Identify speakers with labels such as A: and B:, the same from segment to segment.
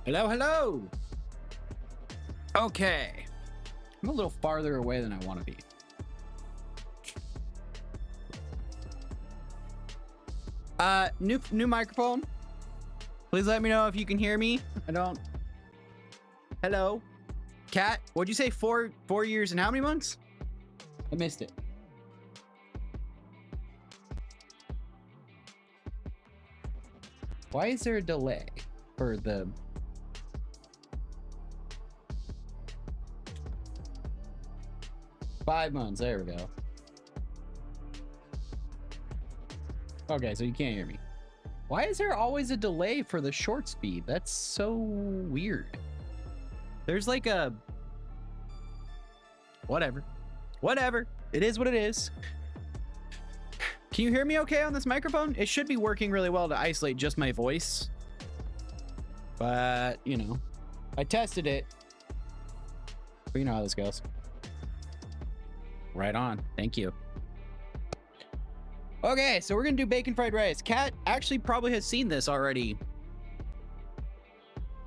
A: Hello, hello. Okay. I'm a little farther away than I want to be. New microphone. Please let me know if you can hear me. I don't. Hello. Cat, what'd you say? 4 years and how many months? I missed it. Why is there a delay for the... $5 months, there we go. Okay, so you can't hear me. Why is there always a delay for the short speed? That's so weird. There's like a... Whatever. Whatever. It is what it is. Can you hear me okay on this microphone? It should be working really well to isolate just my voice. But, you know, I tested it. But you know how this goes. Right on. Thank you. Okay, so we're gonna do bacon fried rice. Kat actually probably has seen this already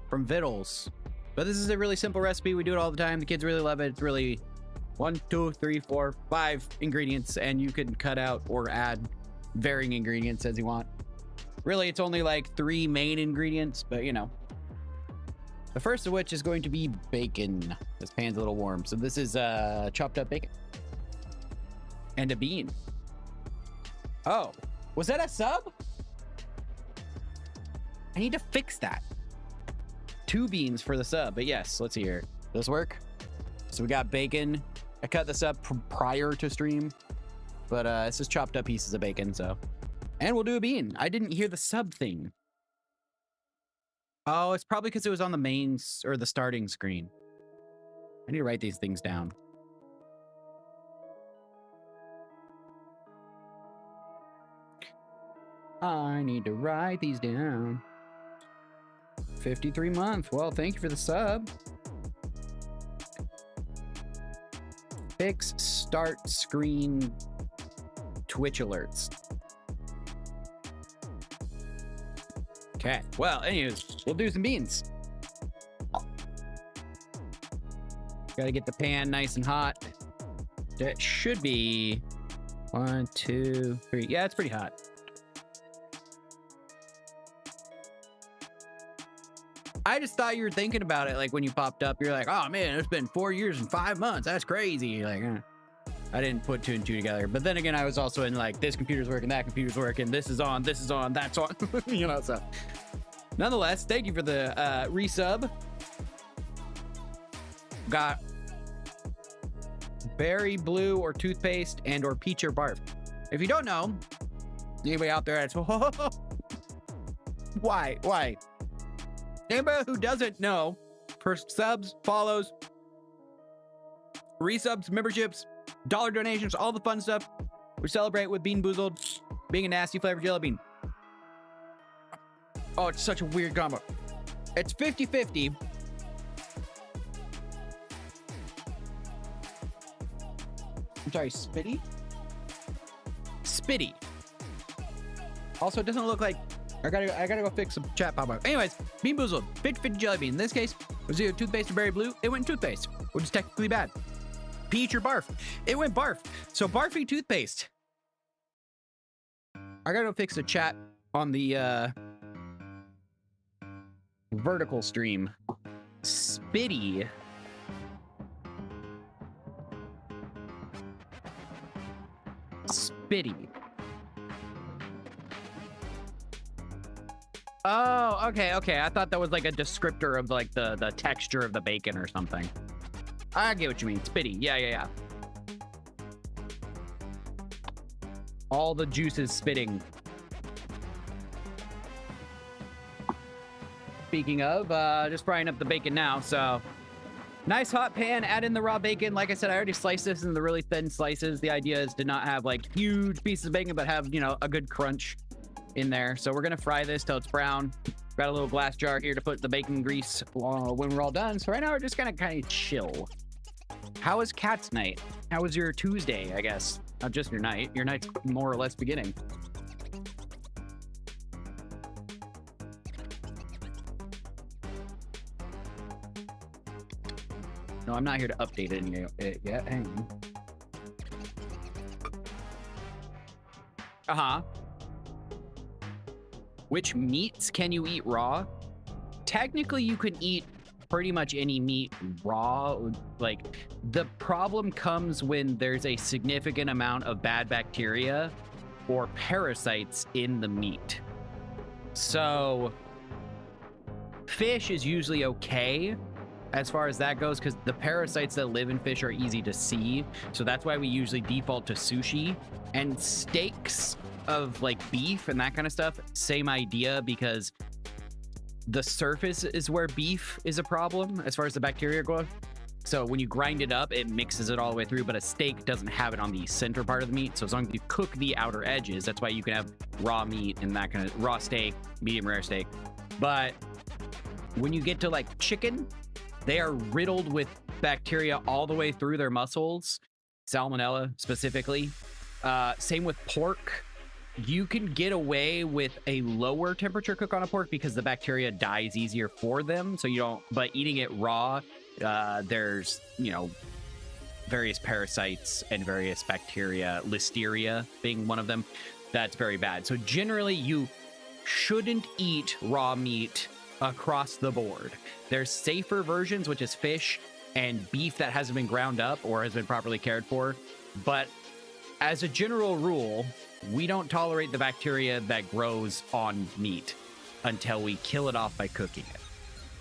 A: from Vittles. But this is a really simple recipe. We do it all the time. The kids really love it. It's really 1, 2, 3, 4, 5 ingredients, and you can cut out or add varying ingredients as you want. Really, it's only like 3 main ingredients, but you know. The first of which is going to be bacon. This pan's a little warm. So this is chopped up bacon. And a bean. Oh, was that a sub? I need to fix that. 2 beans for the sub, but yes, let's see here. Does this work? So we got bacon. I cut this up prior to stream, but it's just chopped up pieces of bacon, so. And we'll do a bean. I didn't hear the sub thing. Oh, it's probably because it was on the main or the starting screen. I need to write these things down. I need to write these down. 53 month. Well, thank you for the sub. Fix start screen Twitch alerts. Okay. Well, anyways, we'll do some beans. Gotta get the pan nice and hot. That should be 1, 2, 3. Yeah, it's pretty hot. I just thought you were thinking about it, like when you popped up, you're like, oh man, it's been 4 years and 5 months. That's crazy. You're like, I didn't put 2 and 2 together. But then again, I was also in like, this computer's working, that computer's working, this is on, that's on, you know, so. Nonetheless, thank you for the resub. Got berry blue or toothpaste and or peach or barf. If you don't know, anybody out there that's, why? Anybody who doesn't know, for subs, follows, resubs, memberships, dollar donations, all the fun stuff, we celebrate with Bean Boozled being a nasty flavored jelly bean. Oh, it's such a weird combo. It's 50-50. I'm sorry, Spitty? Spitty. Also, it doesn't look like... I gotta go fix some chat pop-up. Anyways, Bean Boozled, 50-50 jelly bean. In this case, it was either toothpaste or berry blue. It went toothpaste, which is technically bad. Peach or barf. It went barf. So barfy toothpaste. I gotta go fix the chat on the vertical stream. Spitty. Spitty. Oh, okay. I thought that was like a descriptor of like the texture of the bacon or something. I get what you mean. Spitty. Yeah. All the juices spitting. Speaking of, just frying up the bacon now, so. Nice hot pan, add in the raw bacon. Like I said, I already sliced this into the really thin slices. The idea is to not have like huge pieces of bacon, but have, you know, a good crunch in there. So we're gonna fry this till it's brown. Got a little glass jar here to put the bacon grease when we're all done. So right now we're just gonna kind of chill. How was Cat's night? How was your Tuesday, I guess? Not just your night. Your night's more or less beginning. No, I'm not here to update it yet. Hang on. Uh-huh. Which meats can you eat raw? Technically, you can eat pretty much any meat raw. Like, the problem comes when there's a significant amount of bad bacteria or parasites in the meat. So, fish is usually okay as far as that goes, because the parasites that live in fish are easy to see. So that's why we usually default to sushi. And steaks of like beef and that kind of stuff, same idea, because the surface is where beef is a problem as far as the bacteria go. So when you grind it up, it mixes it all the way through, but a steak doesn't have it on the center part of the meat. So as long as you cook the outer edges, that's why you can have raw meat and that kind of raw steak, medium rare steak. But when you get to like chicken, they are riddled with bacteria all the way through their muscles, salmonella specifically. Same with pork. You can get away with a lower temperature cook on a pork because the bacteria dies easier for them. So you don't, but eating it raw, there's, you know, various parasites and various bacteria, listeria being one of them. That's very bad. So generally you shouldn't eat raw meat across the board. There's safer versions, which is fish and beef that hasn't been ground up or has been properly cared for. But as a general rule, we don't tolerate the bacteria that grows on meat until we kill it off by cooking it.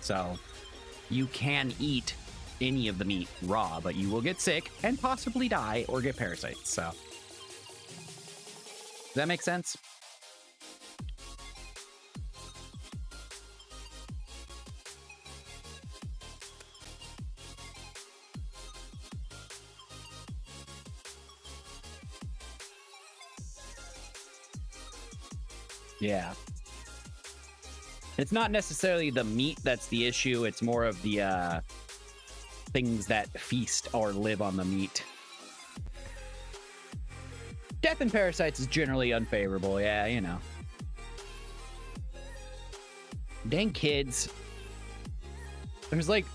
A: So you can eat any of the meat raw, but you will get sick and possibly die or get parasites. So does that make sense? Yeah. It's not necessarily the meat that's the issue. It's more of the things that feast or live on the meat. Death and parasites is generally unfavorable. Yeah, you know. Dang kids. There's like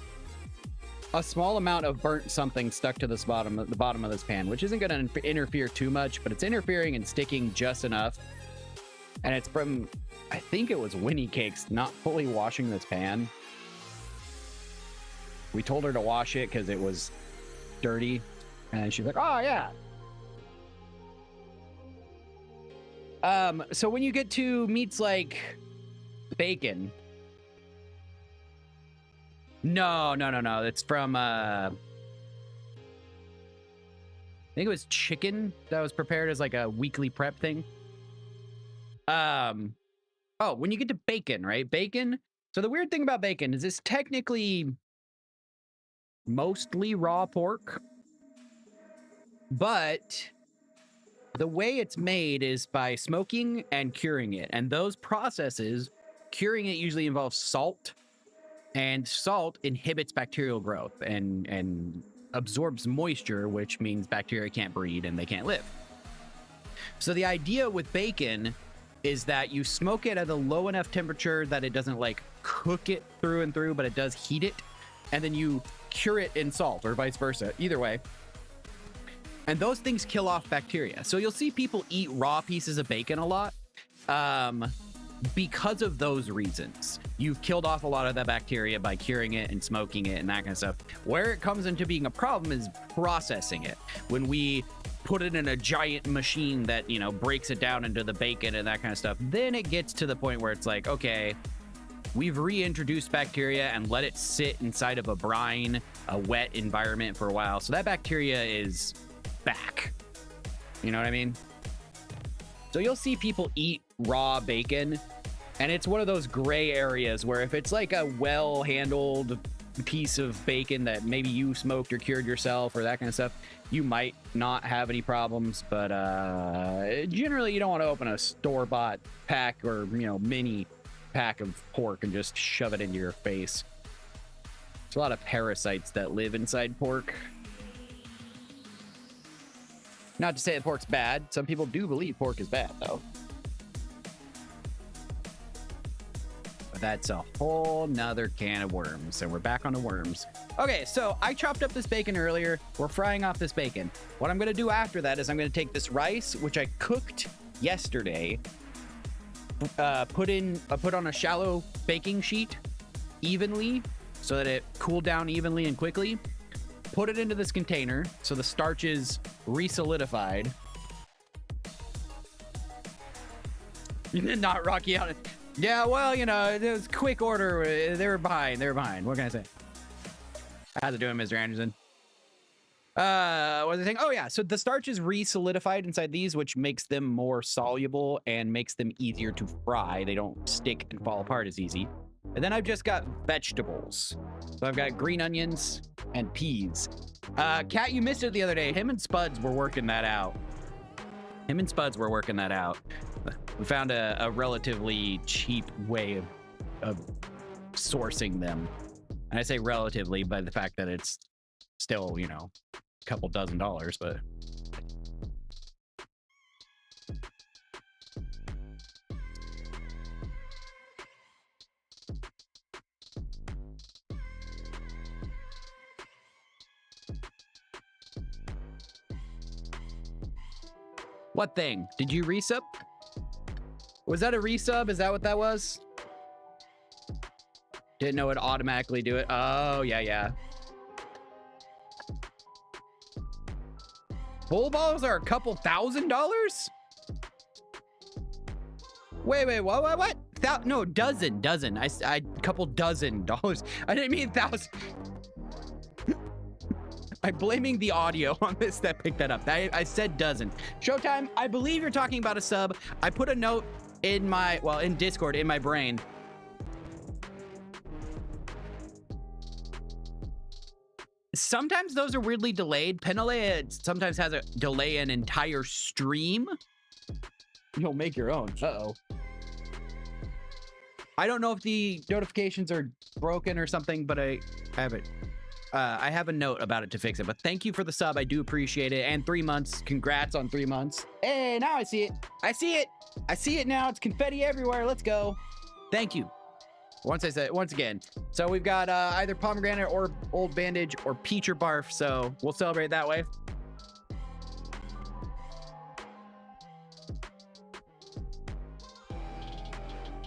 A: a small amount of burnt something stuck to the bottom of this pan, which isn't going to interfere too much, but it's interfering and sticking just enough. And it's from, I think it was Winnie Cakes not fully washing this pan. We told her to wash it because it was dirty. And she's like, oh, yeah. So when you get to meats like bacon. No. It's from, I think it was chicken that was prepared as like a weekly prep thing. Oh, when you get to bacon, right? Bacon. So the weird thing about bacon is it's technically mostly raw pork, but the way it's made is by smoking and curing it. And those processes, curing it usually involves salt, and salt inhibits bacterial growth and absorbs moisture, which means bacteria can't breed and they can't live. So the idea with bacon is that you smoke it at a low enough temperature that it doesn't like cook it through and through, but it does heat it. And then you cure it in salt or vice versa, either way. And those things kill off bacteria. So you'll see people eat raw pieces of bacon a lot because of those reasons. You've killed off a lot of that bacteria by curing it and smoking it and that kind of stuff. Where it comes into being a problem is processing it. When we put it in a giant machine that, you know, breaks it down into the bacon and that kind of stuff, then it gets to the point where it's like, okay, we've reintroduced bacteria and let it sit inside of a brine, a wet environment for a while. So that bacteria is back. You know what I mean? So you'll see people eat raw bacon, and it's one of those gray areas where if it's like a well-handled piece of bacon that maybe you smoked or cured yourself or that kind of stuff, you might not have any problems. But generally you don't want to open a store-bought pack or, you know, mini pack of pork and just shove it into your face. There's a lot of parasites that live inside pork. Not to say that pork's bad. Some people do believe pork is bad, though. but that's a whole nother can of worms. So we're back on the worms. Okay, so I chopped up this bacon earlier. We're frying off this bacon. What I'm gonna do after that is I'm gonna take this rice, which I cooked yesterday, put on a shallow baking sheet evenly so that it cooled down evenly and quickly. Put it into this container so the starch is re-solidified. Not Rocky on it. Yeah, well, you know, it was quick order. They were behind. What can I say? How's it doing, Mr. Anderson? What was I saying? Oh, yeah. So the starch is re-solidified inside these, which makes them more soluble and makes them easier to fry. They don't stick and fall apart as easy. And then I've just got vegetables. So I've got green onions and peas. Kat, you missed it the other day. Him and Spuds were working that out. We found a relatively cheap way of sourcing them. And I say relatively by the fact that it's still, you know, a couple $dozen, but... What thing? Did you resub? Was that a resub? Is that what that was? Didn't know it'd automatically do it. Oh, yeah. Bull balls are a couple $1,000? Wait, what? No, dozen. I couple $dozen. I didn't mean 1,000. I'm blaming the audio on this that picked that up. I said dozen. Showtime, I believe you're talking about a sub. I put a note in my, well, in Discord, in my brain. Sometimes those are weirdly delayed. Penalea sometimes has a delay an entire stream. You'll make your own. Uh-oh. I don't know if the notifications are broken or something, but I have it. I have a note about it to fix it, but thank you for the sub. I do appreciate it. And 3 months. Congrats on 3 months. Hey, now I see it. I see it now. It's confetti everywhere. Let's go. Thank you. Once again. So we've got either pomegranate or old bandage or peach or barf. So we'll celebrate that way.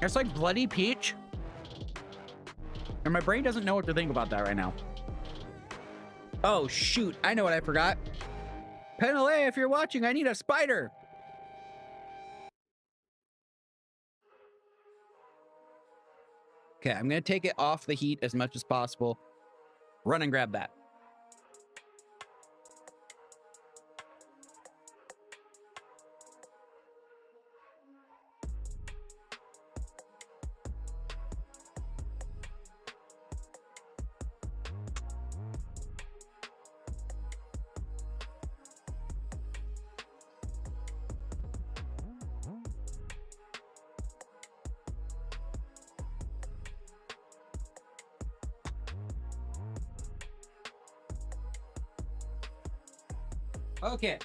A: It's like bloody peach. And my brain doesn't know what to think about that right now. Oh, shoot. I know what I forgot. Penalea, if you're watching, I need a spider. Okay, I'm going to take it off the heat as much as possible. Run and grab that. Okay.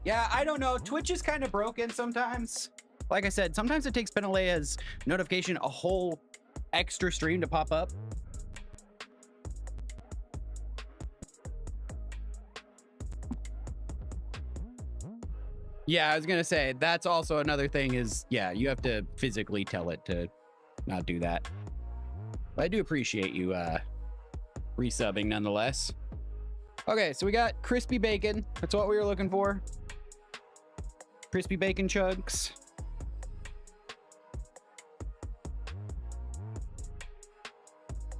A: Yeah, I don't know. Twitch is kind of broken sometimes. Like I said, sometimes it takes Penalea's notification a whole extra stream to pop up. Yeah, I was gonna say, that's also another thing is, yeah, you have to physically tell it to not do that. But I do appreciate you resubbing nonetheless. Okay, so we got crispy bacon. That's what we were looking for. Crispy bacon chunks.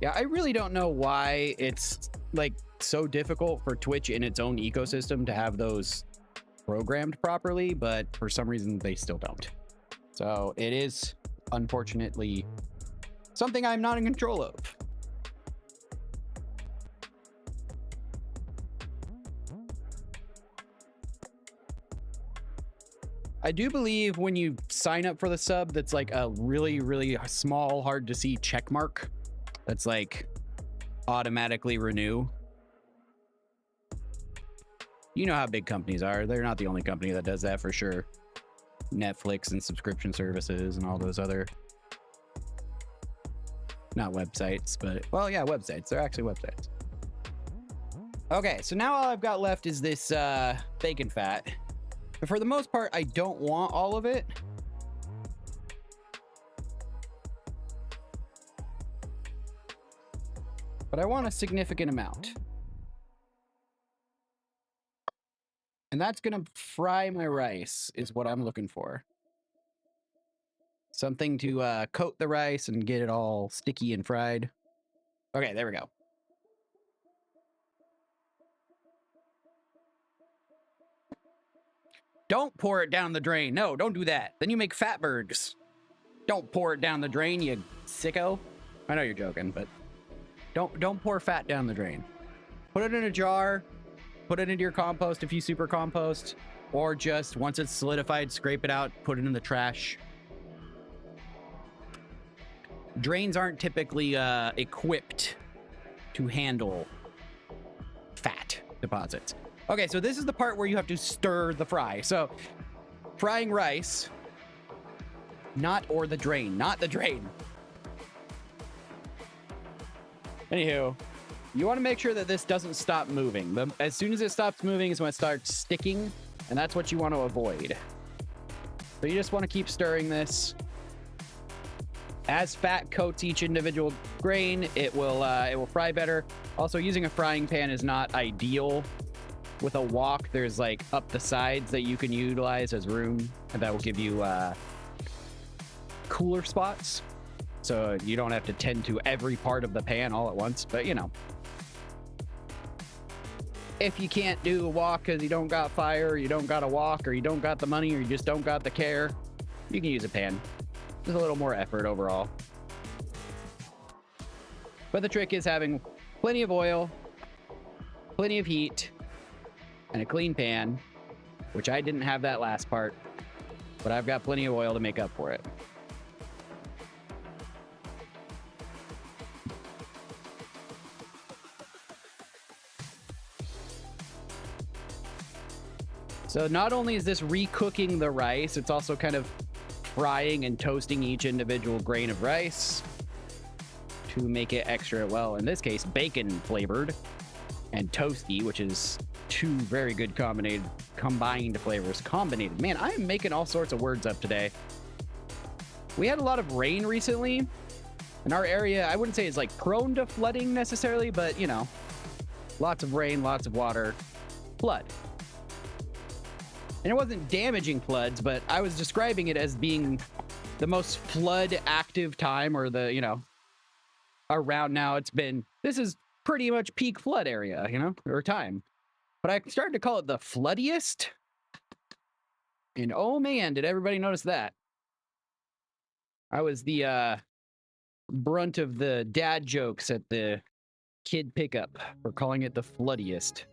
A: Yeah, I really don't know why it's like so difficult for Twitch in its own ecosystem to have those programmed properly, but for some reason they still don't. So it is unfortunately something I'm not in control of. I do believe when you sign up for the sub, that's like a really, really small, hard to see check mark. That's like automatically renew. You know how big companies are. They're not the only company that does that for sure. Netflix and subscription services and all those other Not websites, but well, yeah, websites. They're actually websites. Okay, so now all I've got left is this bacon fat. But for the most part, I don't want all of it. But I want a significant amount. And that's gonna fry my rice, is what I'm looking for. Something to coat the rice and get it all sticky and fried. Okay, there we go. Don't pour it down the drain. No, don't do that. Then you make fatbergs. Don't pour it down the drain, you sicko. I know you're joking, but don't pour fat down the drain. Put it in a jar. Put it into your compost if you super compost, or just once it's solidified, scrape it out, put it in the trash. Drains aren't typically equipped to handle fat deposits. Okay, so this is the part where you have to stir the fry. So frying rice, not the drain. Anywho, you want to make sure that this doesn't stop moving. As soon as it stops moving is when it starts sticking, and that's what you want to avoid. So you just want to keep stirring this. As fat coats each individual grain, it will fry better. Also, using a frying pan is not ideal. With a wok, there's like up the sides that you can utilize as room, and that will give you cooler spots. So you don't have to tend to every part of the pan all at once, but you know. If you can't do a wok because you don't got fire, or you don't got a wok, or you don't got the money, or you just don't got the care, you can use a pan. There's a little more effort overall. But the trick is having plenty of oil, plenty of heat, and a clean pan, which I didn't have that last part, but I've got plenty of oil to make up for it. So not only is this re-cooking the rice, it's also kind of frying and toasting each individual grain of rice to make it extra, well, in this case, bacon flavored and toasty, which is two very good combined flavors. Combinated. Man, I am making all sorts of words up today. We had a lot of rain recently, and our area, I wouldn't say is like prone to flooding necessarily, but you know, lots of rain, lots of water, flood. And it wasn't damaging floods, but I was describing it as being the most flood active time, or the, you know, around now this is pretty much peak flood area, you know, or time. But I started to call it the floodiest. And oh man, did everybody notice that? I was the brunt of the dad jokes at the kid pickup for calling it the floodiest.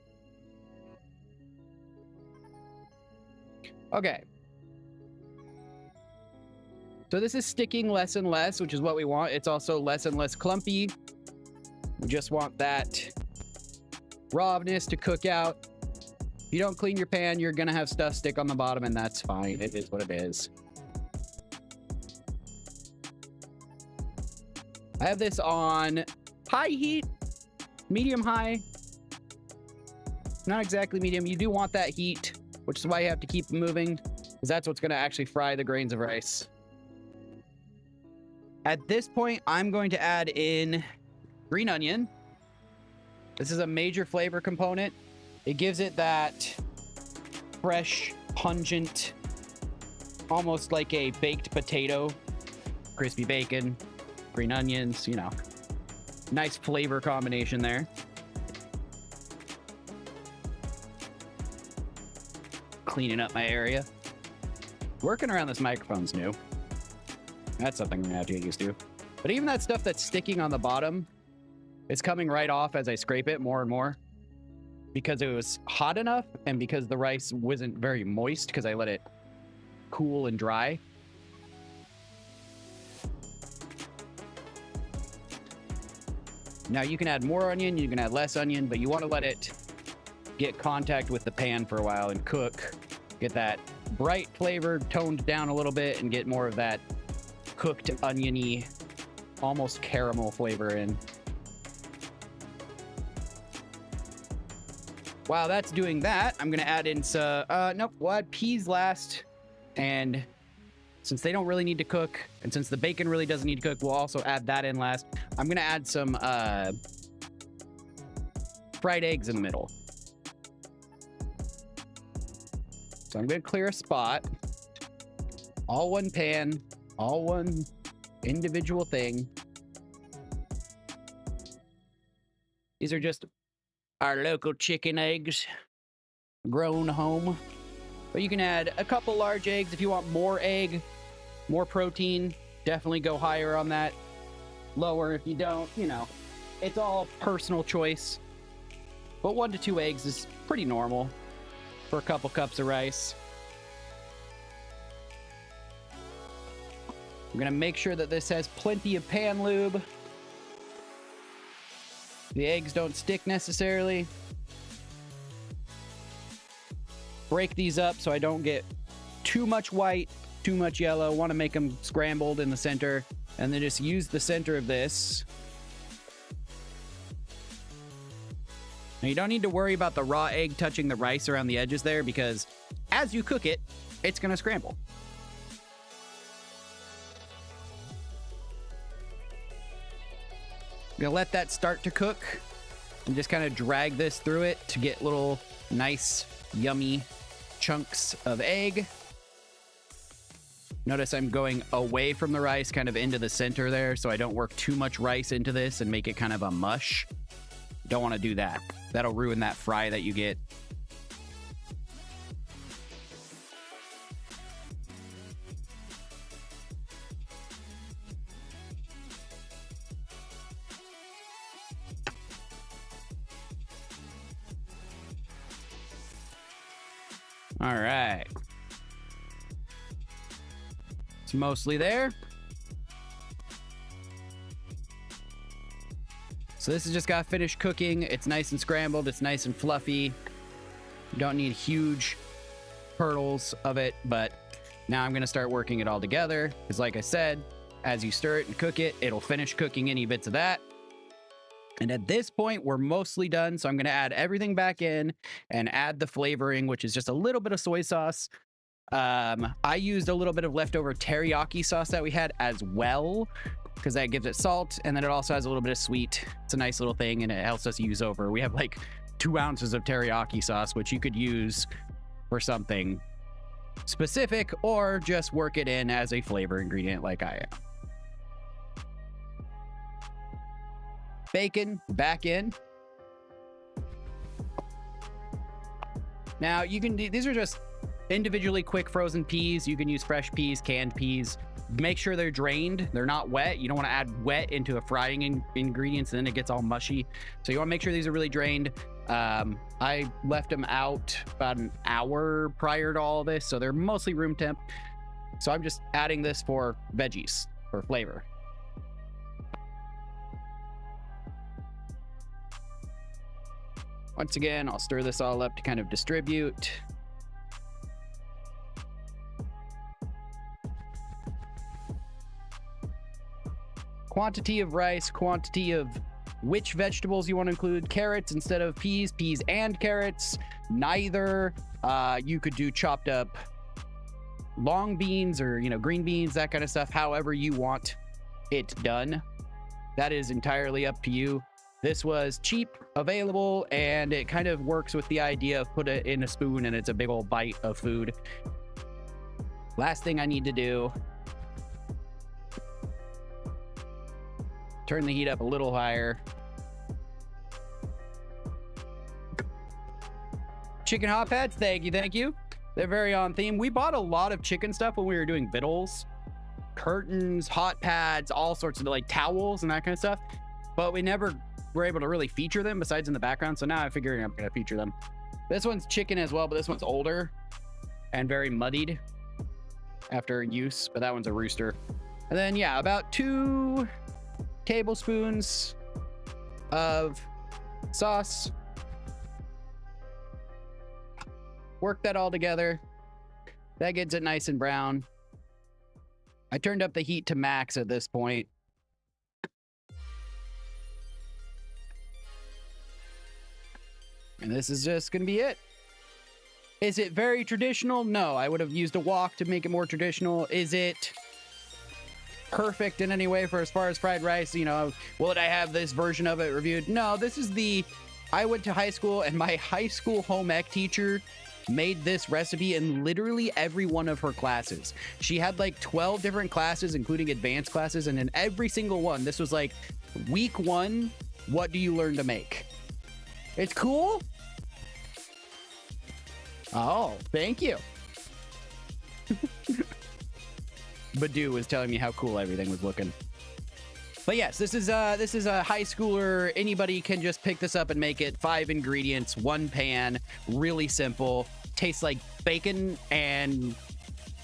A: Okay. So this is sticking less and less, which is what we want. It's also less and less clumpy. We just want that rawness to cook out. If you don't clean your pan, you're gonna have stuff stick on the bottom, and that's fine. It is what it is. I have this on high heat, medium high. Not exactly medium. You do want that heat, which is why you have to keep moving, because that's what's going to actually fry the grains of rice. At this point, I'm going to add in green onion. This is a major flavor component. It gives it that fresh, pungent, almost like a baked potato, crispy bacon, green onions, you know, nice flavor combination there. Cleaning up my area. Working around this microphone's new. That's something I'm gonna have to get used to. But even that stuff that's sticking on the bottom, it's coming right off as I scrape it more and more, because it was hot enough and because the rice wasn't very moist because I let it cool and dry. Now you can add more onion, you can add less onion, but you want to let it get contact with the pan for a while and cook. Get that bright flavor toned down a little bit and get more of that cooked oniony almost caramel flavor in. While that's doing that, I'm gonna add in some, nope, we'll add peas last. And since they don't really need to cook, and since the bacon really doesn't need to cook, we'll also add that in last. I'm gonna add some fried eggs in the middle. So I'm gonna clear a spot. All one pan, all one individual thing. These are just our local chicken eggs grown home. But you can add a couple large eggs if you want more egg, more protein. Definitely go higher on that. Lower if you don't, you know. It's all personal choice. But 1 to 2 eggs is pretty normal for a couple cups of rice. I'm gonna make sure that this has plenty of pan lube. The eggs don't stick necessarily. Break these up so I don't get too much white, too much yellow. Want to make them scrambled in the center, and then just use the center of this. Now you don't need to worry about the raw egg touching the rice around the edges there, because as you cook it, it's gonna scramble. I'm gonna let that start to cook and just kind of drag this through it to get little nice, yummy chunks of egg. Notice I'm going away from the rice, kind of into the center there, so I don't work too much rice into this and make it kind of a mush. Don't want to do that. That'll ruin that fry that you get. All right. It's mostly there. So this has just got finished cooking. It's nice and scrambled. It's nice and fluffy. You don't need huge hurdles of it, but now I'm going to start working it all together. Because like I said, as you stir it and cook it, it'll finish cooking any bits of that. And at this point, we're mostly done. So I'm going to add everything back in and add the flavoring, which is just a little bit of soy sauce. I used a little bit of leftover teriyaki sauce that we had as well, because that gives it salt. And then it also has a little bit of sweet. It's a nice little thing, and it helps us use over. We have like 2 ounces of teriyaki sauce, which you could use for something specific or just work it in as a flavor ingredient like I am. Bacon back in. Now you can do, these are just individually quick frozen peas. You can use fresh peas, canned peas. Make sure they're drained. They're not wet. You don't want to add wet into a frying ingredients, and then it gets all mushy. So you want to make sure these are really drained. I left them out about an hour prior to all this, so they're mostly room temp. So I'm just adding this for veggies, for flavor. Once again, I'll stir this all up to kind of distribute. Quantity of rice, quantity of which vegetables you want to include. Carrots instead of peas, peas and carrots. Neither. You could do chopped up long beans or, green beans, that kind of stuff, however you want it done. That is entirely up to you. This was cheap, available, and it kind of works with the idea of put it in a spoon and it's a big old bite of food. Last thing I need to do, turn the heat up a little higher. Chicken hot pads, thank you. They're very on theme. We bought a lot of chicken stuff when we were doing vittles. Curtains, hot pads, all sorts of like towels and that kind of stuff. But we never were able to really feature them besides in the background. So now I'm figuring I'm going to feature them. This one's chicken as well, but this one's older and very muddied after use. But that one's a rooster. And then, yeah, about 2 tablespoons of sauce. Work that all together. That gets it nice and brown. I turned up the heat to max at this point. And this is just gonna be it. Is it very traditional? No, I would have used a wok to make it more traditional. Is it perfect in any way for as far as fried rice? You know, will I have this version of it reviewed? No, this is the, I went to high school and my high school home ec teacher made this recipe in literally every one of her classes. She had like 12 different classes, including advanced classes. And in every single one, this was like week 1, what do you learn to make? It's cool. Oh, thank you. Badu was telling me how cool everything was looking. But yes, this is a high schooler. Anybody can just pick this up and make it. 5 ingredients, 1 pan, really simple. Tastes like bacon and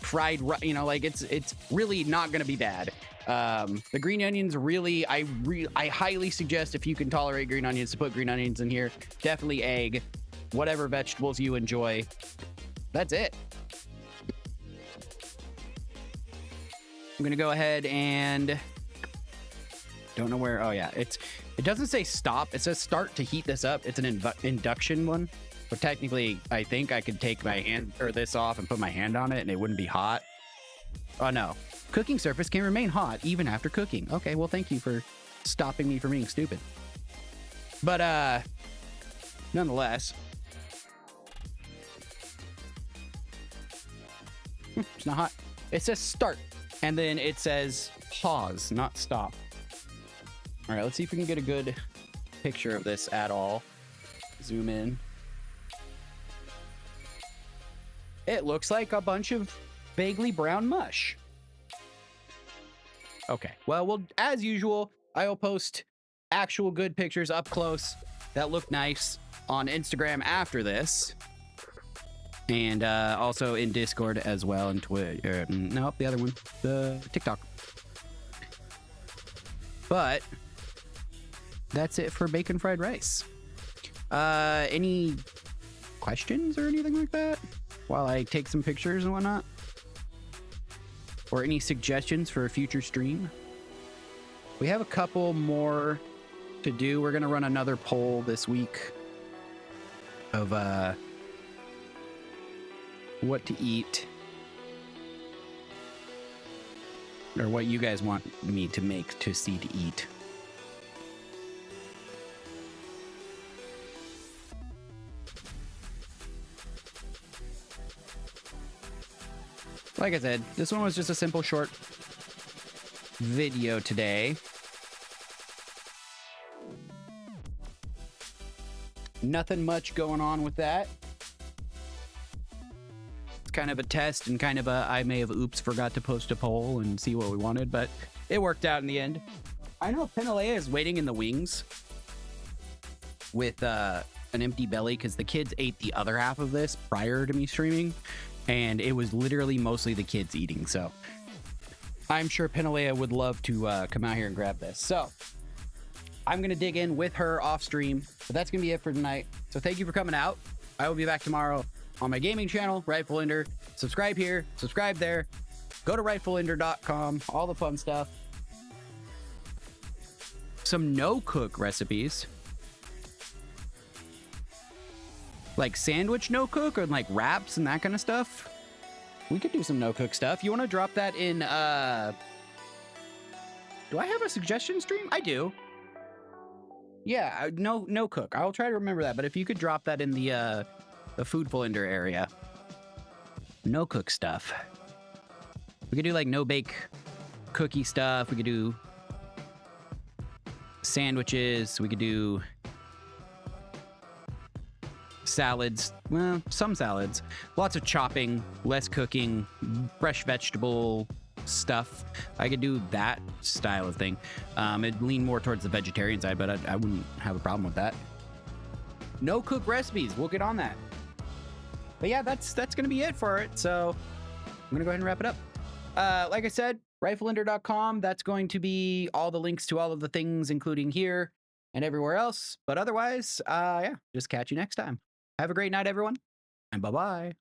A: fried, you know, like it's really not gonna be bad. The green onions, really, I highly suggest, if you can tolerate green onions, to put green onions in here. Definitely egg, whatever vegetables you enjoy. That's it. I'm gonna go ahead and don't know where. Oh yeah, it doesn't say stop. It says start to heat this up. It's an induction one, but technically, I think I could take my hand or this off and put my hand on it, and it wouldn't be hot. Oh no, cooking surface can remain hot even after cooking. Okay, well thank you for stopping me from being stupid. But nonetheless, it's not hot. It says start, and then it says pause, not stop. All right, let's see if we can get a good picture of this at all. Zoom in. It looks like a bunch of vaguely brown mush. Okay, well, as usual, I will post actual good pictures up close that look nice on Instagram after this. And also in Discord as well, and Twitter. Nope, the other one, the TikTok. But that's it for bacon fried rice. Any questions or anything like that while I take some pictures and whatnot? Or any suggestions for a future stream? We have a couple more to do. We're gonna run another poll this week of what to eat, or what you guys want me to make to see to eat. Like I said, this one was just a simple short video today. Nothing much going on with that. It's kind of a test and kind of a I may have forgot to post a poll and see what we wanted, but it worked out in the end. I know Penalea is waiting in the wings with an empty belly because the kids ate the other half of this prior to me streaming, and it was literally mostly the kids eating. So I'm sure Penalea would love to come out here and grab this. So I'm going to dig in with her off stream, but that's going to be it for tonight. So thank you for coming out. I will be back tomorrow on my gaming channel, Rightful Ender. Subscribe here, subscribe there, go to rightfulender.com, all the fun stuff. Some no-cook recipes. Like sandwich no-cook or like wraps and that kind of stuff. We could do some no-cook stuff. You want to drop that in, do I have a suggestion stream? I do. Yeah, no cook. I'll try to remember that. But if you could drop that in the Foodful Ender area. No cook stuff. We could do like no bake cookie stuff. We could do sandwiches. We could do salads. Well, some salads. Lots of chopping, less cooking, fresh vegetable stuff. I could do that style of thing. It'd lean more towards the vegetarian side, but I wouldn't have a problem with that. No cook recipes. We'll get on that. But yeah, that's gonna be it for it. So I'm gonna go ahead and wrap it up. Like I said, rightfulender.com. That's going to be all the links to all of the things, including here and everywhere else. But otherwise, yeah, just catch you next time. Have a great night, everyone, and bye-bye.